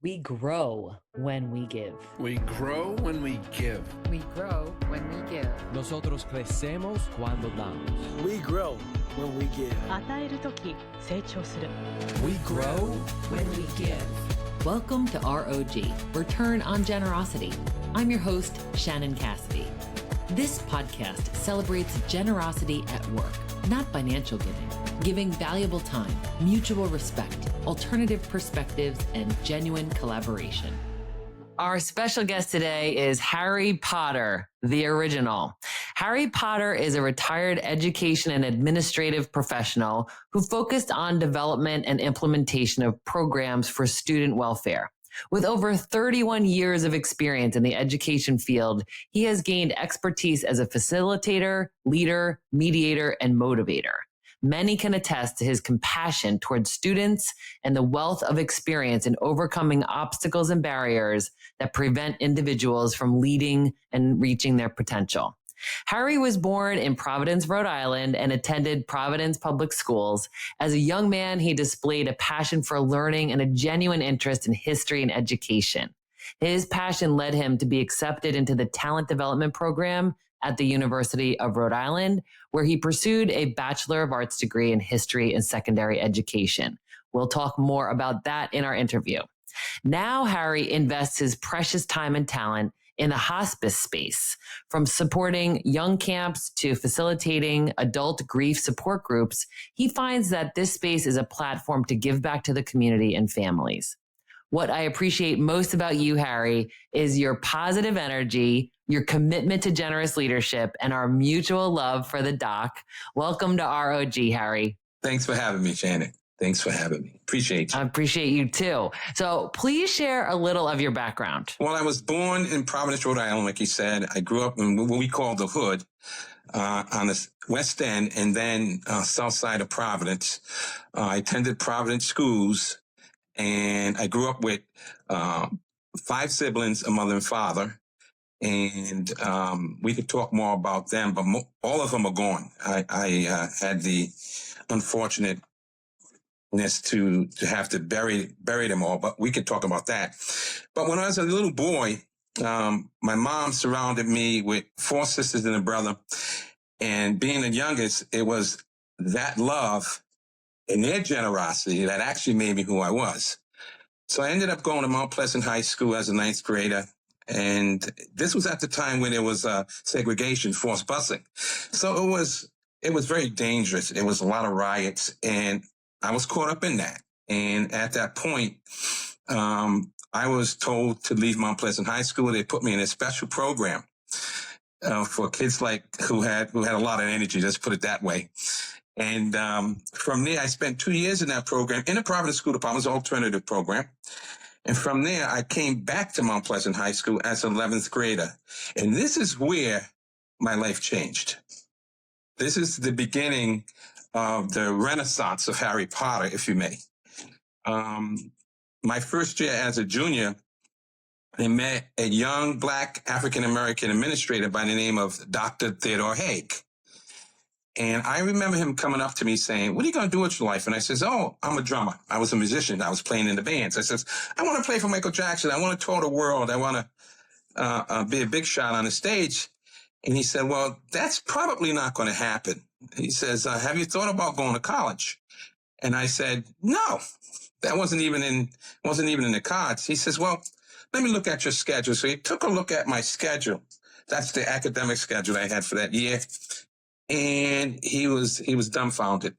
We grow when we give. We grow when we give. We grow when we give. Nosotros crecemos cuando damos. We grow when we give. 与えるとき成長する。 We grow when we give. Welcome to ROG, Return on Generosity. I'm your host, Shannon Cassidy. This podcast celebrates generosity at work, not financial giving valuable time, mutual respect, alternative perspectives, and genuine collaboration. Our special guest today is Harry Potter, the original. Harry Potter is a retired education and administrative professional who focused on development and implementation of programs for student welfare. With over 31 years of experience in the education field, he has gained expertise as a facilitator, leader, mediator, and motivator. Many can attest to his compassion towards students and the wealth of experience in overcoming obstacles and barriers that prevent individuals from leading and reaching their potential. Harry was born in Providence, Rhode Island, and attended Providence Public Schools. As a young man, he displayed a passion for learning and a genuine interest in history and education. His passion led him to be accepted into the Talent Development Program at the University of Rhode Island, where he pursued a Bachelor of Arts degree in history and secondary education. We'll talk more about that in our interview. Now, Harry invests his precious time and talent in the hospice space, from supporting young camps to facilitating adult grief support groups. He finds that this space is a platform to give back to the community and families. What I appreciate most about you, Harry, is your positive energy, your commitment to generous leadership, and our mutual love for the doc. Welcome to ROG, Harry. Thanks for having me, Shannon. Thanks for having me. Appreciate you. I appreciate you too. So please share a little of your background. Well, I was born in Providence, Rhode Island, like you said. I grew up in what we call the hood on the West End and then south side of Providence. I attended Providence schools, and I grew up with 5 siblings, a mother and father. And we could talk more about them, but all of them are gone. I had the unfortunate to have to bury them all, but we could talk about that. But when I was a little boy, my mom surrounded me with 4 sisters and a brother, and being the youngest, it was that love and their generosity that actually made me who I was. So I ended up going to Mount Pleasant High School as a 9th grader, and this was at the time when there was segregation, forced busing. So it was very dangerous. There was a lot of riots, and I was caught up in that. And at that point, I was told to leave Mount Pleasant High School. They put me in a special program for kids who had a lot of energy, let's put it that way. And from there, I spent 2 years in that program in the Providence School Department's alternative program. And from there, I came back to Mount Pleasant High School as an 11th grader. And this is where my life changed. This is the beginning of the renaissance of Harry Potter, if you may. My first year as a junior, I met a young Black African-American administrator by the name of Dr. Theodore Haig. And I remember him coming up to me saying, "What are you going to do with your life?" And I says, "Oh, I'm a drummer. I was a musician. I was playing in the bands." I says, "I want to play for Michael Jackson. I want to tour the world. I want to be a big shot on the stage." And he said, "Well, that's probably not going to happen." He says, "Have you thought about going to college?" And I said, "No, that wasn't even in the cards." He says, "Well, let me look at your schedule." So he took a look at my schedule. That's the academic schedule I had for that year. And he was dumbfounded.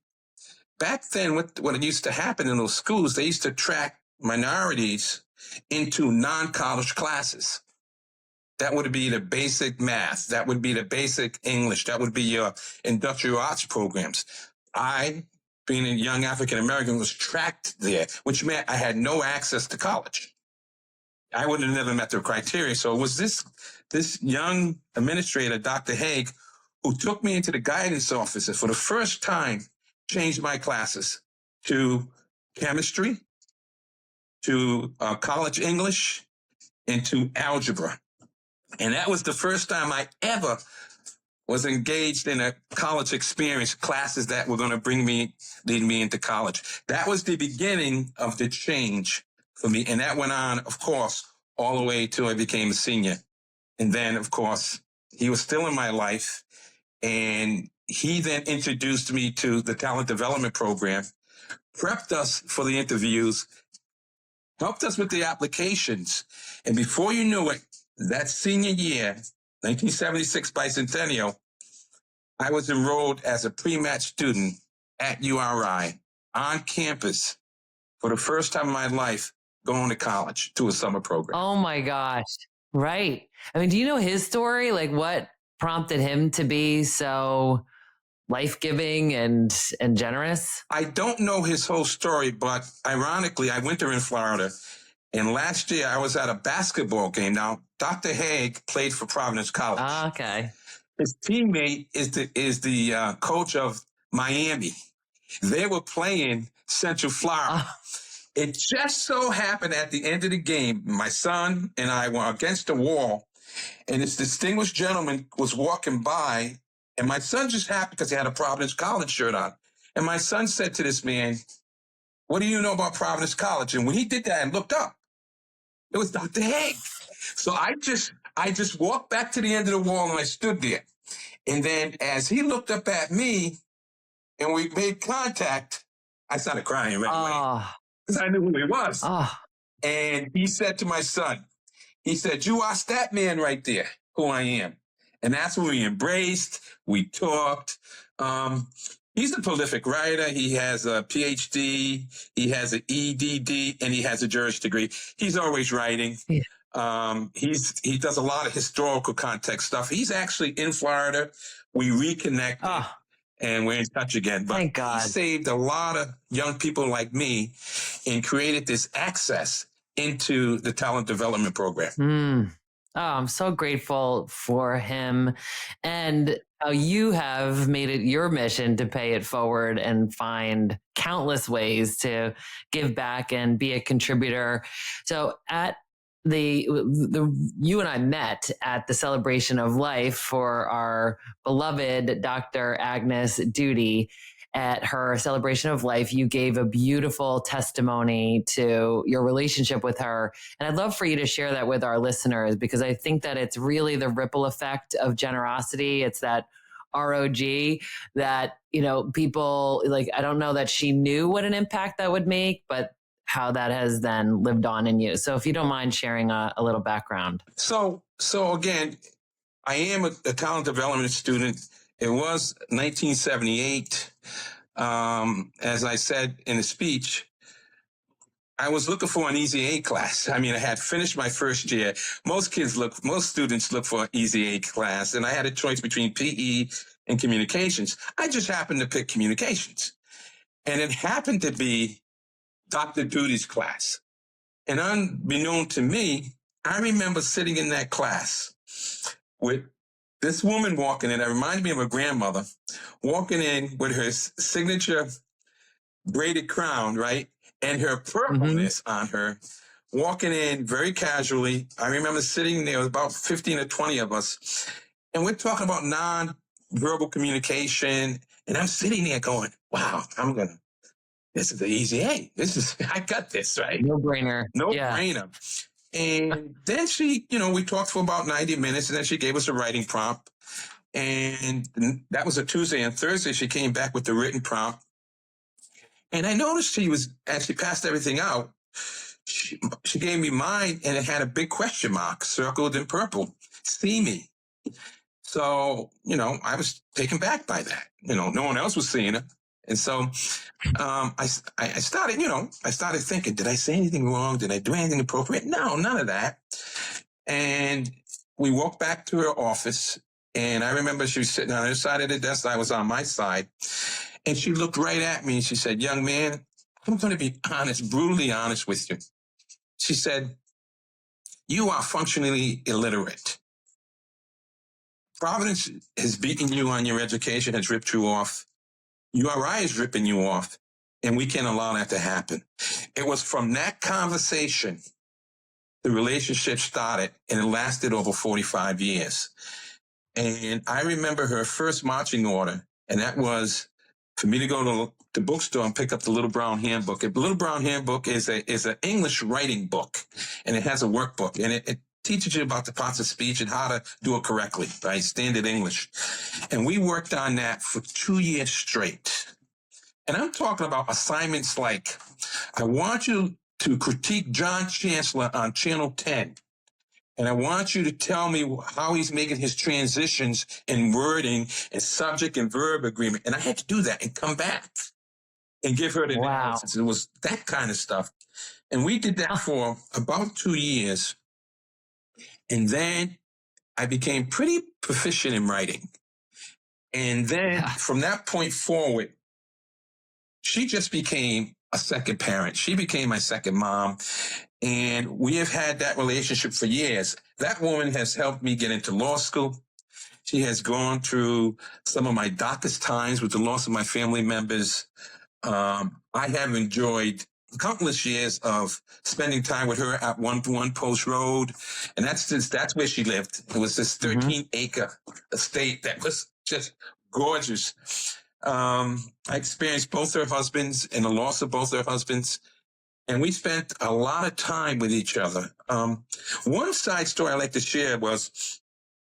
Back then, what used to happen in those schools, they used to track minorities into non-college classes. That would be the basic math. That would be the basic English. That would be your industrial arts programs. I, being a young African-American, was tracked there, which meant I had no access to college. I would have never met the criteria. So it was this young administrator, Dr. Haig, who took me into the guidance office and for the first time changed my classes to chemistry, to college English, and to algebra. And that was the first time I ever was engaged in a college experience, classes that were going to lead me into college. That was the beginning of the change for me. And that went on, of course, all the way till I became a senior. And then, of course, he was still in my life. And he then introduced me to the talent development program, prepped us for the interviews, helped us with the applications. And before you knew it, that senior year, 1976 bicentennial, I was enrolled as a pre-med student at URI on campus for the first time in my life going to college to a summer program. Oh my gosh. Right. I mean, do you know his story? Like what prompted him to be so life-giving and generous? I don't know his whole story, but ironically, I went there in Florida. And last year I was at a basketball game. Now, Dr. Haig played for Providence College. Okay. His teammate is the coach of Miami. They were playing Central Florida. It just so happened at the end of the game, my son and I were against the wall, and this distinguished gentleman was walking by, and my son just happened because he had a Providence College shirt on. And my son said to this man, "What do you know about Providence College?" And when he did that and looked up, it was Dr. Haig. So I just walked back to the end of the wall and I stood there. And then as he looked up at me and we made contact, I started crying right away because I knew who he was. And he said to my son, he said, "You ask that man right there who I am." And that's when we embraced, we talked. He's a prolific writer. He has a PhD, he has an EDD, and he has a Juris degree. He's always writing. Yeah. He does a lot of historical context stuff. He's actually in Florida. We reconnected and we're in touch again. But thank God. He saved a lot of young people like me and created this access into the talent development program. Oh, I'm so grateful for him and how you have made it your mission to pay it forward and find countless ways to give back and be a contributor. So at you and I met at the celebration of life for our beloved Dr. Agnes Duty. At her celebration of life, you gave a beautiful testimony to your relationship with her. And I'd love for you to share that with our listeners, because I think that it's really the ripple effect of generosity. It's that ROG that, people like, I don't know that she knew what an impact that would make, but how that has then lived on in you. So if you don't mind sharing a little background. So again, I am a talent development student. It was 1978. As I said in the speech, I was looking for an Easy A class. I mean, I had finished my first year. Most students look for an Easy A class, and I had a choice between PE and communications. I just happened to pick communications. And it happened to be Dr. Duty's class. And unbeknown to me, I remember sitting in that class with this woman walking in. That reminded me of a grandmother walking in with her signature braided crown, right? And her purpleness on her, walking in very casually. I remember sitting there, was about 15 or 20 of us. And we're talking about non-verbal communication. And I'm sitting there going, wow, this is the Easy A. I got this, right? No brainer. No brainer. And then she, we talked for about 90 minutes, and then she gave us a writing prompt. And that was a Tuesday. And Thursday, she came back with the written prompt. And I noticed as she passed everything out, she gave me mine, and it had a big question mark circled in purple. See me. So, I was taken back by that. No one else was seeing it. And so I started thinking, did I say anything wrong? Did I do anything appropriate? No, none of that. And we walked back to her office, and I remember she was sitting on her side of the desk. I was on my side. And she looked right at me and she said, "Young man, I'm going to be honest, brutally honest with you." She said, "You are functionally illiterate. Providence has beaten you on your education, has ripped you off. URI is ripping you off, and we can't allow that to happen." It was from that conversation the relationship started, and it lasted over 45 years. And I remember her first marching order, and that was for me to go to the bookstore and pick up the Little Brown Handbook. The Little Brown Handbook is an English writing book, and it has a workbook, and it teaches you about the parts of speech and how to do it correctly, right? Standard English. And we worked on that for 2 years straight. And I'm talking about assignments like, I want you to critique John Chancellor on Channel 10. And I want you to tell me how he's making his transitions in wording and subject and verb agreement. And I had to do that and come back and give her the analysis. It was that kind of stuff. And we did that for about 2 years. And then I became pretty proficient in writing. And then from that point forward, she just became a second parent. She became my second mom. And we have had that relationship for years. That woman has helped me get into law school. She has gone through some of my darkest times with the loss of my family members. I have enjoyed countless years of spending time with her at 1 Post Road. And that's where she lived. It was this 13-acre estate that was just gorgeous. I experienced both her husbands and the loss of both her husbands. And we spent a lot of time with each other. One side story I like to share was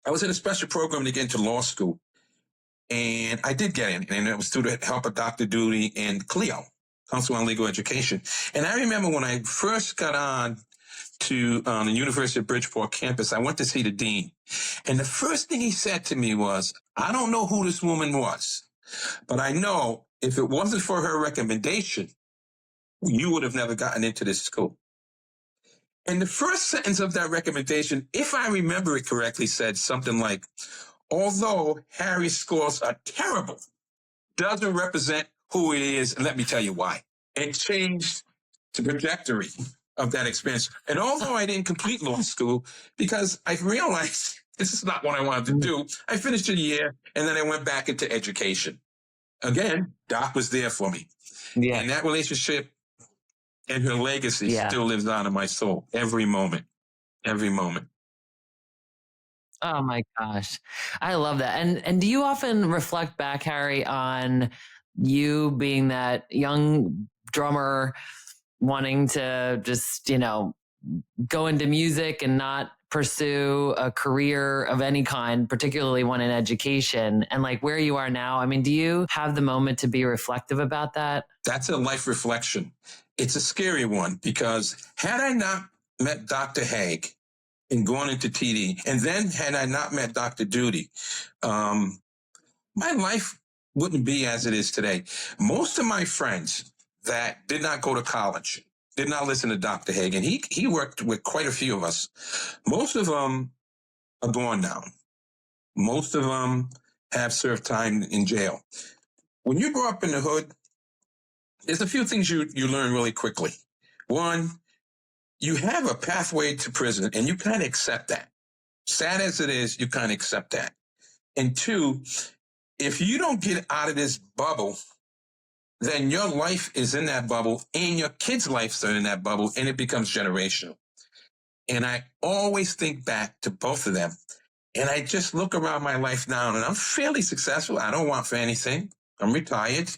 I was in a special program to get into law school. And I did get in, and it was through the help of Dr. Doody and CLEO, Council on Legal Education. And I remember when I first got on to the University of Bridgeport campus, I went to see the dean. And the first thing he said to me was, I don't know who this woman was, but I know if it wasn't for her recommendation, you would have never gotten into this school. And the first sentence of that recommendation, if I remember it correctly, said something like, although Harry's scores are terrible, doesn't represent who he is, and let me tell you why. It changed the trajectory of that experience. And although I didn't complete law school, because I realized this is not what I wanted to do, I finished a year, and then I went back into education. Again, Doc was there for me. Yeah. And that relationship and her legacy still lives on in my soul every moment, every moment. Oh my gosh. I love that. And do you often reflect back, Harry, on you being that young drummer wanting to just, go into music and not pursue a career of any kind, particularly one in education, and like where you are now? I mean, do you have the moment to be reflective about that? That's a life reflection. It's a scary one because had I not met Dr. Haig and gone into TD, and then had I not met Dr. Doody, my life wouldn't be as it is today. Most of my friends that did not go to college, did not listen to Dr. Haig, and he worked with quite a few of us. Most of them are gone now. Most of them have served time in jail. When you grow up in the hood, there's a few things you learn really quickly. One, you have a pathway to prison, and you kind of accept that. Sad as it is, you kind of accept that. And two, if you don't get out of this bubble, then your life is in that bubble, and your kids' lives are in that bubble, and it becomes generational. And I always think back to both of them, and I just look around my life now, and I'm fairly successful. I don't want for anything. I'm retired.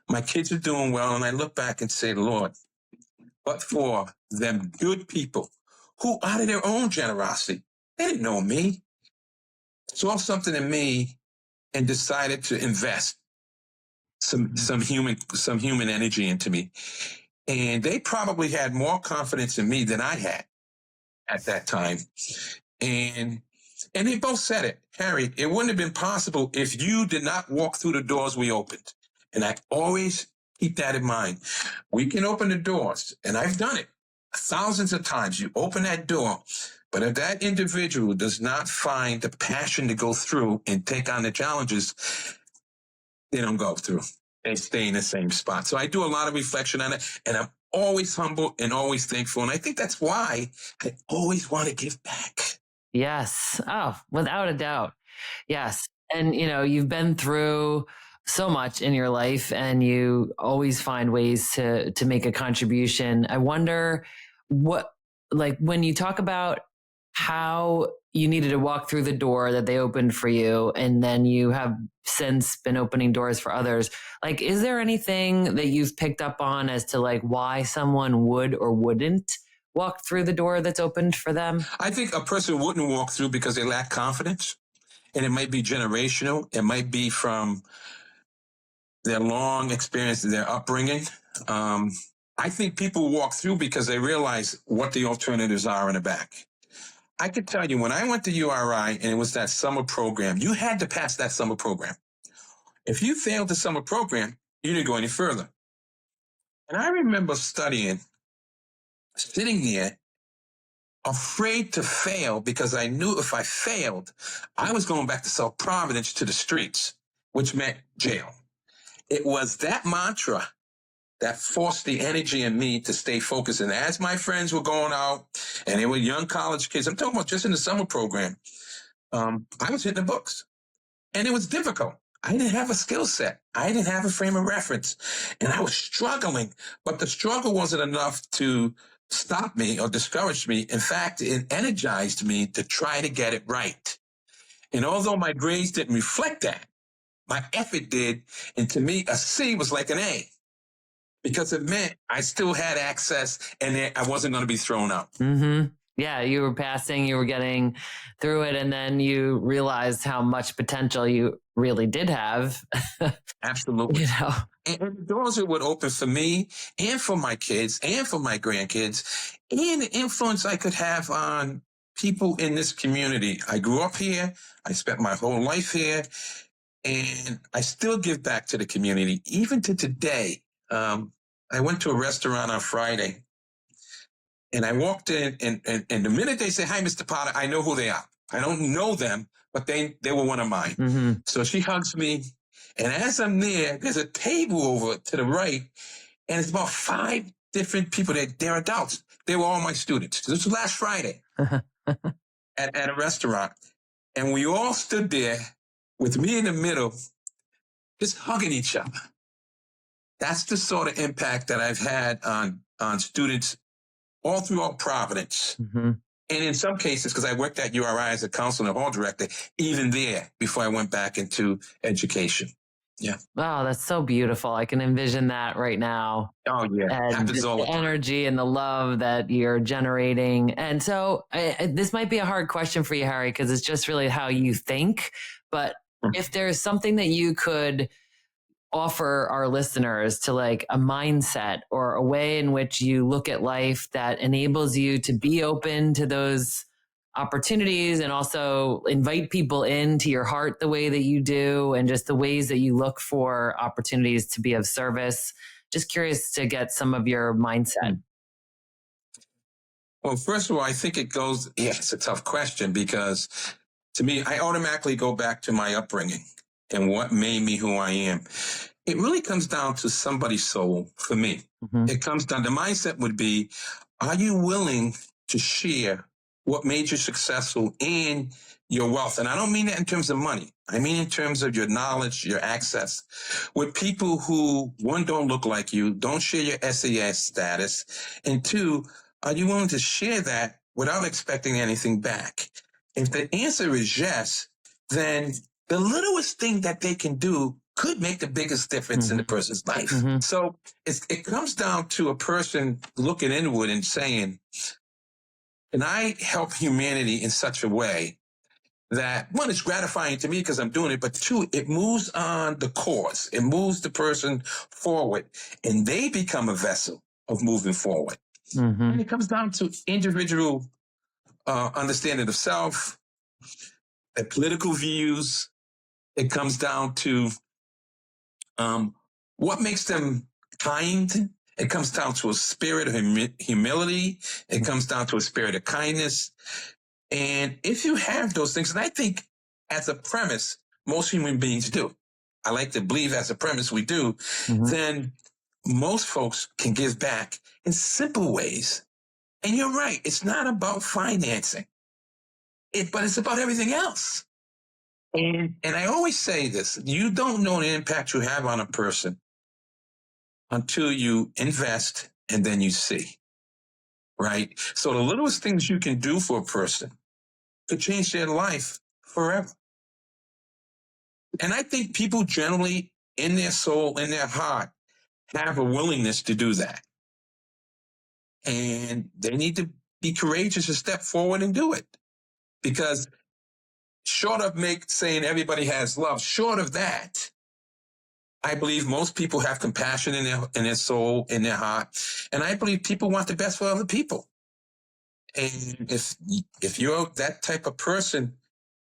My kids are doing well, and I look back and say, Lord, but for them good people who, out of their own generosity, they didn't know me, saw something in me and decided to invest some human energy into me. And they probably had more confidence in me than I had at that time. And they both said it, Harry, it wouldn't have been possible if you did not walk through the doors we opened. And I always keep that in mind. We can open the doors, and I've done it thousands of times. You open that door, but if that individual does not find the passion to go through and take on the challenges, they don't go through. They stay in the same spot. So I do a lot of reflection on it, and I'm always humble and always thankful. And I think that's why I always want to give back. Yes. Oh, without a doubt. Yes. And, you've been through so much in your life, and you always find ways to make a contribution. I wonder when you talk about how you needed to walk through the door that they opened for you, and then you have since been opening doors for others. Like, is there anything that you've picked up on as to like why someone would or wouldn't walk through the door that's opened for them? I think a person wouldn't walk through because they lack confidence, and it might be generational. It might be from their long experience, their upbringing. I think people walk through because they realize what the alternatives are in the back. I can tell you, when I went to URI and it was that summer program, you had to pass that summer program. If you failed the summer program, you didn't go any further. And I remember studying, sitting there, afraid to fail because I knew if I failed, I was going back to South Providence to the streets, which meant jail. It was that mantra that forced the energy in me to stay focused. And as my friends were going out, and they were young college kids, I'm talking about just in the summer program, I was hitting the books. And it was difficult. I didn't have a skill set. I didn't have a frame of reference. And I was struggling. But the struggle wasn't enough to stop me or discourage me. In fact, it energized me to try to get it right. And although my grades didn't reflect that, my effort did. And to me, a C was like an A, because it meant I still had access and I wasn't going to be thrown out. Mm-hmm. Yeah, you were passing, you were getting through it, and then you realized how much potential you really did have. Absolutely. You know? And the doors it would open for me and for my kids and for my grandkids, and the influence I could have on people in this community. I grew up here. I spent my whole life here, and I still give back to the community, even to today. I went to a restaurant on Friday, and I walked in, and the minute they say, "Hi, Mr. Potter," I know who they are. I don't know them, but they were one of mine. Mm-hmm. So she hugs me, and as I'm there, there's a table over to the right, and it's about 5 different people. They're adults. They were all my students. This was last Friday at a restaurant, and we all stood there with me in the middle, just hugging each other. That's the sort of impact that I've had on students all throughout Providence. Mm-hmm. And in some cases, because I worked at URI as a counselor and hall director, even there before I went back into education. Yeah. Wow, that's so beautiful. I can envision that right now. Oh, yeah. And Happens all the the time. energy and the love that you're generating. And so this might be a hard question for you, Harry, because it's just really how you think. But if there's something that you could offer our listeners to like a mindset or a way in which you look at life that enables you to be open to those opportunities and also invite people into your heart the way that you do, and just the ways that you look for opportunities to be of service. Just curious to get some of your mindset. Well, first of all, I think it's a tough question, because to me, I automatically go back to my upbringing and what made me who I am. It really comes down to somebody's soul for me. Mm-hmm. It comes down, the mindset would be, are you willing to share what made you successful in your wealth? And I don't mean that in terms of money. I mean in terms of your knowledge, your access, with people who, one, don't look like you, don't share your SAS status, and 2, are you willing to share that without expecting anything back? If the answer is yes, then the littlest thing that they can do could make the biggest difference in the person's life. Mm-hmm. So it comes down to a person looking inward and saying, can I help humanity in such a way that, 1, it's gratifying to me because I'm doing it, but 2, it moves on the cause. It moves the person forward, and they become a vessel of moving forward. Mm-hmm. And it comes down to individual understanding of self, their political views. It comes down to what makes them kind. It comes down to a spirit of humility. It comes down to a spirit of kindness. And if you have those things, and I think as a premise, most human beings do. I like to believe as a premise we do. Mm-hmm. Then most folks can give back in simple ways. And you're right. It's not about financing, but it's about everything else. And I always say this, you don't know the impact you have on a person until you invest and then you see, right? So the littlest things you can do for a person could change their life forever. And I think people generally, in their soul, in their heart, have a willingness to do that. And they need to be courageous to step forward and do it. Because short of saying everybody has love, short of that, I believe most people have compassion in their soul, in their heart. And I believe people want the best for other people. And if you're that type of person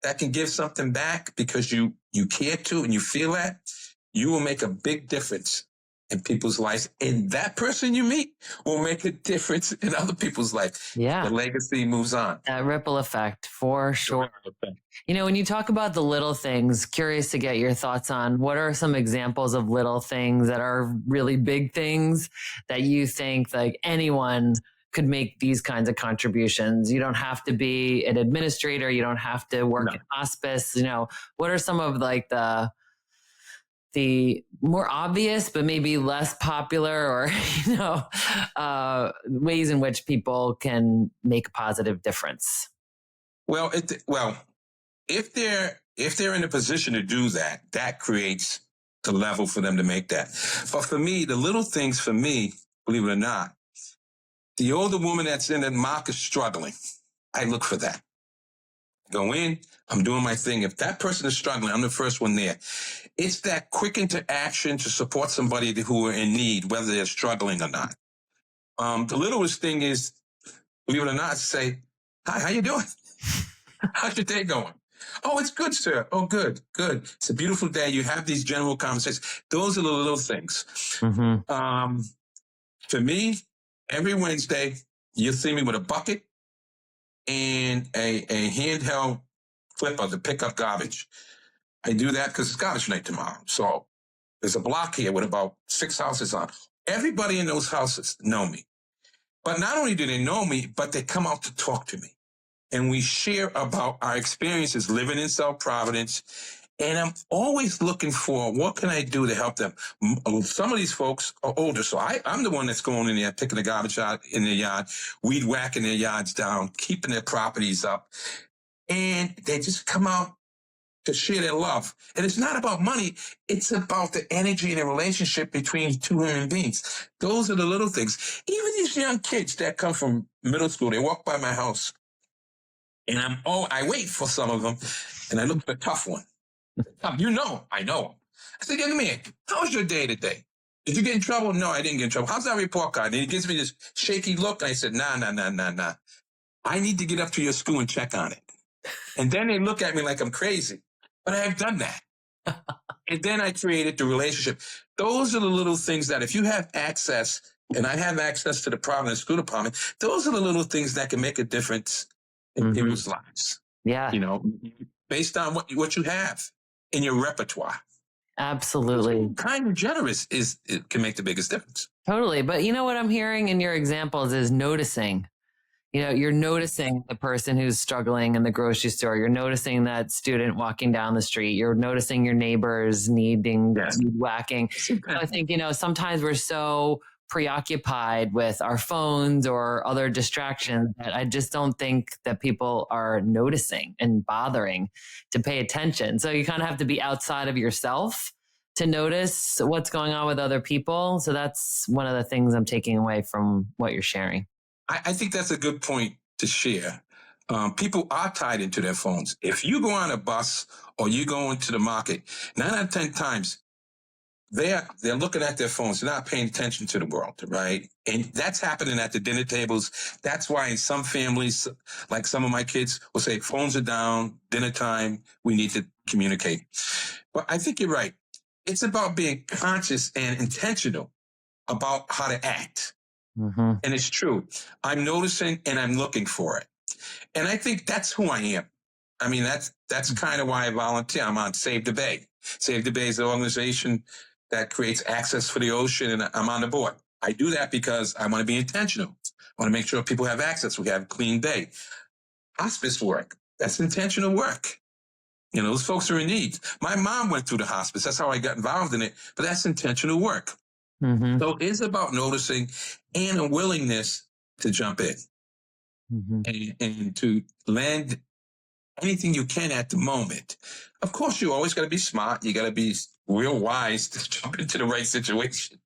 that can give something back because you care to and you feel that, you will make a big difference in people's lives. And that person you meet will make a difference in other people's life. Yeah. The legacy moves on. That ripple effect, for sure. You know, when you talk about the little things, curious to get your thoughts on what are some examples of little things that are really big things that you think like anyone could make these kinds of contributions. You don't have to be an administrator. You don't have to work in hospice. You know, what are some of like the more obvious, but maybe less popular or, you know, ways in which people can make a positive difference? Well, if they're in a position to do that, that creates the level for them to make that. But for me, the little things for me, believe it or not, the older woman that's in the market struggling, I look for that. Go in, I'm doing my thing. If that person is struggling, I'm the first one there. It's that quick interaction to support somebody who are in need, whether they're struggling or not. The littlest thing is, believe it or not, say, hi, how you doing? How's your day going? Oh, it's good, sir. Oh, good. It's a beautiful day. You have these general conversations. Those are the little things. Mm-hmm. For me, every Wednesday, you'll see me with a bucket and a handheld flipper to pick up garbage. I do that because it's garbage night tomorrow. So there's a block here with about 6 houses on. Everybody in those houses know me. But not only do they know me, but they come out to talk to me. And we share about our experiences living in South Providence. And I'm always looking for what can I do to help them. Some of these folks are older, so I'm the one that's going in there, picking the garbage out in their yard, weed whacking their yards down, keeping their properties up. And they just come out to share their love. And it's not about money. It's about the energy and the relationship between two human beings. Those are the little things. Even these young kids that come from middle school, they walk by my house. And I wait for some of them, and I look for the tough one. I know. I said, young man, how was your day today? Did you get in trouble? No, I didn't get in trouble. How's that report card? And he gives me this shaky look. And I said, nah. I need to get up to your school and check on it. And then they look at me like I'm crazy. But I have done that. And then I created the relationship. Those are the little things that if you have access, and I have access to the Providence School Department, those are the little things that can make a difference in people's lives. Yeah. You know, based on what you have in your repertoire. Absolutely. Kind and generous it can make the biggest difference. Totally. But you know what I'm hearing in your examples is noticing. You know, you're noticing the person who's struggling in the grocery store. You're noticing that student walking down the street. You're noticing your neighbors needing whacking. So I think, you know, sometimes we're so preoccupied with our phones or other distractions that I just don't think that people are noticing and bothering to pay attention. So you kind of have to be outside of yourself to notice what's going on with other people. So that's one of the things I'm taking away from what you're sharing. I think that's a good point to share. People are tied into their phones. If you go on a bus or you go into the market, 9 out of 10 times, they're looking at their phones. They're not paying attention to the world, right? And that's happening at the dinner tables. That's why in some families, like some of my kids will say, phones are down, dinner time, we need to communicate. But I think you're right. It's about being conscious and intentional about how to act. Mm-hmm. And it's true. I'm noticing and I'm looking for it. And I think that's who I am. I mean, that's kind of why I volunteer. I'm on Save the Bay. Save the Bay is an organization that creates access for the ocean, and I'm on the board. I do that because I want to be intentional. I want to make sure people have access. We have a clean bay. Hospice work, that's intentional work. You know, those folks are in need. My mom went through the hospice. That's how I got involved in it, but that's intentional work. Mm-hmm. So it's about noticing and a willingness to jump in and to lend anything you can at the moment. Of course, you always got to be smart. You got to be real wise to jump into the right situation.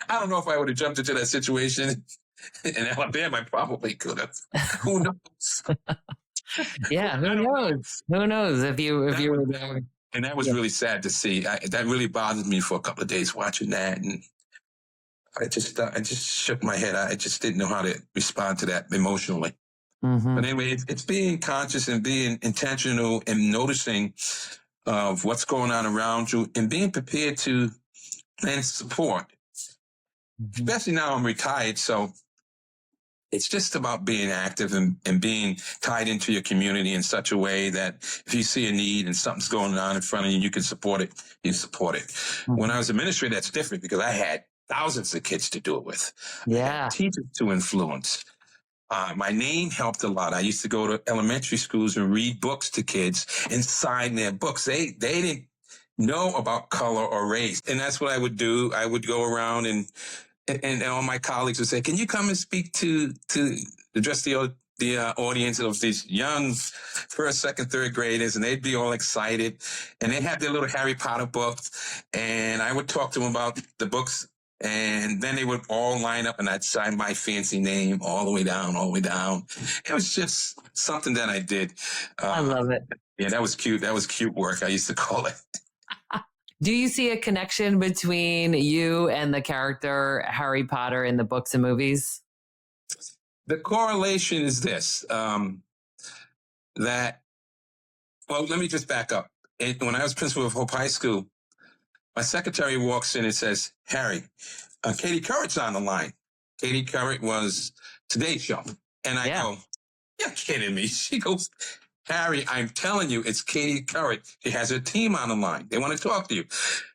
I don't know if I would have jumped into that situation in Alabama. I probably could have. Who knows? Yeah, who knows? Who knows if you were there? And that was really sad to see. That really bothered me for a couple of days watching that, and I just shook my head. I just didn't know how to respond to that emotionally. Mm-hmm. But anyway, it's being conscious and being intentional and noticing of what's going on around you and being prepared to and support. Mm-hmm. Especially now I'm retired, so it's just about being active and being tied into your community in such a way that if you see a need and something's going on in front of you, you can support it, you support it. Mm-hmm. When I was administrator, that's different because I had thousands of kids to do it with. Yeah. I had teachers to influence. My name helped a lot. I used to go to elementary schools and read books to kids and sign their books. They didn't know about color or race. And that's what I would do. I would go around and all my colleagues would say, can you come and speak to address the audience of these young first, second, third graders? And they'd be all excited. And they had their little Harry Potter books. And I would talk to them about the books. And then they would all line up and I'd sign my fancy name all the way down. It was just something that I did. I love it. Yeah, that was cute. That was cute work, I used to call it. Do you see a connection between you and the character Harry Potter in the books and movies? The correlation is this, well, let me just back up. When I was principal of Hope High School, my secretary walks in and says, Harry, Katie Couric's on the line. Katie Couric was Today's Show. And I go, you're kidding me. She goes, Harry, I'm telling you, it's Katie Couric. She has her team on the line. They want to talk to you.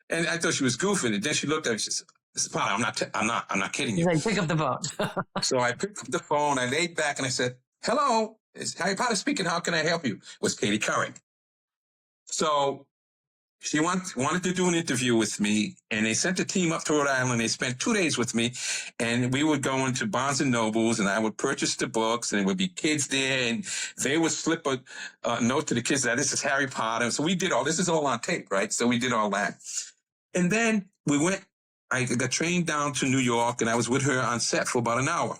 And I thought she was goofing. And then she looked at me and she said, Mr. Potter, I'm not kidding you. He's like, pick up the phone. So I picked up the phone. I laid back and I said, hello, it's Harry Potter speaking. How can I help you? It was Katie Couric. So she wanted to do an interview with me, and they sent a team up to Rhode Island. They spent 2 days with me, and we would go into Barnes & Nobles, and I would purchase the books, and there would be kids there, and they would slip a note to the kids that this is Harry Potter. So we did this is all on tape, right? So we did all that. And then I got trained down to New York, and I was with her on set for about an hour.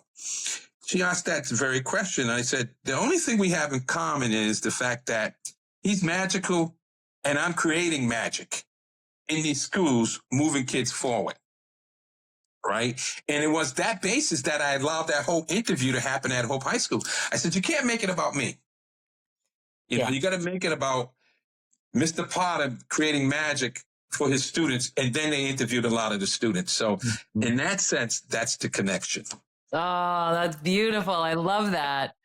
She asked that very question, and I said, the only thing we have in common is the fact that he's magical, and I'm creating magic in these schools, moving kids forward, right? And it was that basis that I allowed that whole interview to happen at Hope High School. I said, you can't make it about me. You know, you got to make it about Mr. Potter creating magic for his students, and then they interviewed a lot of the students. So in that sense, that's the connection. Oh, that's beautiful. I love that.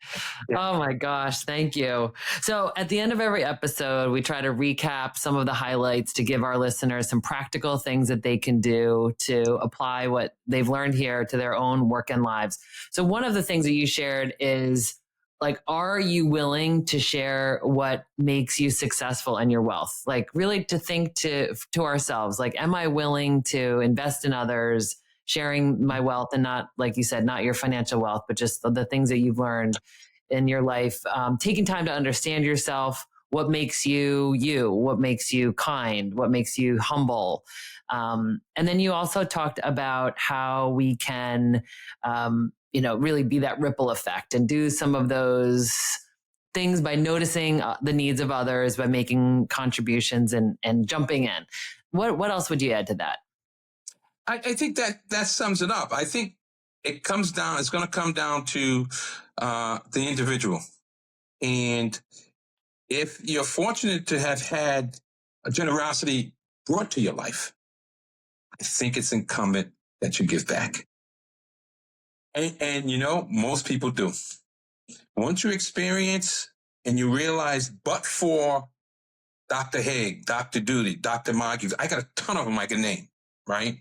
Yeah. Oh my gosh. Thank you. So at the end of every episode, we try to recap some of the highlights to give our listeners some practical things that they can do to apply what they've learned here to their own work and lives. So one of the things that you shared is like, are you willing to share what makes you successful in your wealth? Like really to think to ourselves, like, am I willing to invest in others, sharing my wealth, and not, like you said, not your financial wealth, but just the things that you've learned in your life, taking time to understand yourself, what makes you you, what makes you kind, what makes you humble. And then you also talked about how we can, really be that ripple effect and do some of those things by noticing the needs of others, by making contributions and jumping in. What else would you add to that? I think that sums it up. I think it's going to come down to the individual. And if you're fortunate to have had a generosity brought to your life, I think it's incumbent that you give back. And most people do. Once you experience and you realize, but for Dr. Haig, Dr. Duty, Dr. Margie, I got a ton of them I can name. Right?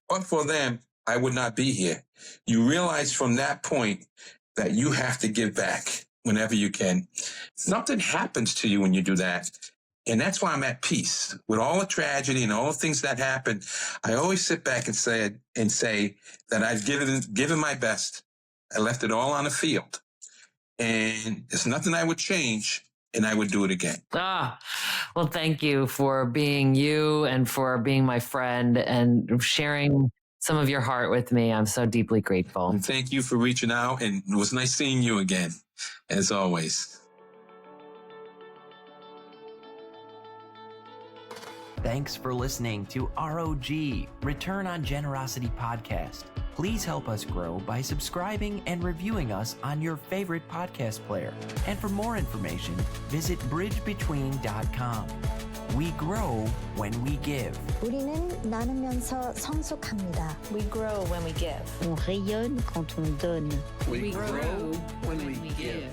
But for them, I would not be here. You realize from that point that you have to give back whenever you can. Something happens to you when you do that. And that's why I'm at peace. With all the tragedy and all the things that happen, I always sit back and say that I've given my best. I left it all on the field. and there's nothing I would change, and I would do it again. Well, thank you for being you and for being my friend and sharing some of your heart with me. I'm so deeply grateful. And thank you for reaching out, and it was nice seeing you again, as always. Thanks for listening to ROG, Return on Generosity Podcast. Please help us grow by subscribing and reviewing us on your favorite podcast player. And for more information, visit bridgebetween.com. We grow when we give. 우리는 나누면서 성숙합니다. We grow when we give. On rayonne quand on donne. We grow when we give.